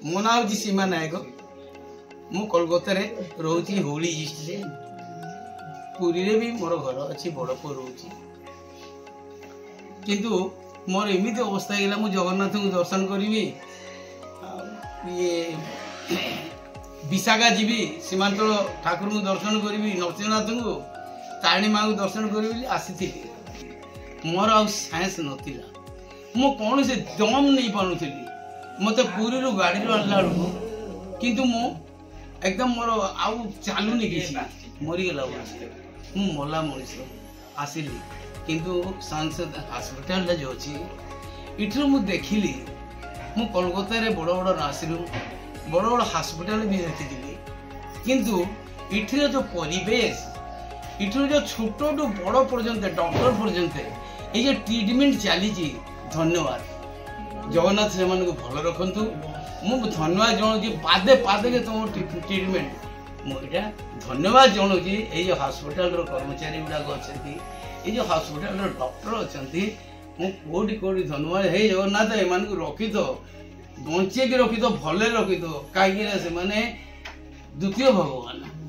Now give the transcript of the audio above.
मो ना हूँ सीमा नायक मु कोलकाता रे रोची होली ईस्ट रे पुरी रे भी मोर घर अच्छी बड़ पुर रोची किंतु मोर एमती अवस्था है मु जगन्नाथ को दर्शन करी ये विशाखा जीवी सीमांत ठाकुर को दर्शन करी नरसिंहनाथ को तारिणी माँ को दर्शन करी आसी मोर आ साइंस नथिला मु कौन से दम नहीं पानुली मत पुरी रू गाड़ी आनला बेलू किंतु मु एकदम मोर आउ चलुनी किसी मरीगला मु मला मनीष आसिली किंतु सांसद हॉस्पिटल जो अच्छी इठू मु देखिली मु कोलकाता रे बड़ बड़ नासिलु बड़ बड़ हॉस्पिटल भी देखी किंतु इठर जो परिवेश इठर जो छोट टू बड़ पर्यंत डॉक्टर पर्यंत ये ट्रीटमेंट चली धन्यवाद जगन्नाथ से भल रखु मुझे धन्यवाद जनाऊँ पादे पादे तुम ट्रीटमेंट मुझे धन्यवाद जनाऊँ ये हॉस्पिटल कर्मचारी गुड़ाक अच्छा ये जो हॉस्पिटल डॉक्टर अच्छा मुझे कौटी धन्यवाद हे जगन्नाथ एम रखी तो बंचे रखी तो भले रखी तो कहीं से द्वितीय भगवान।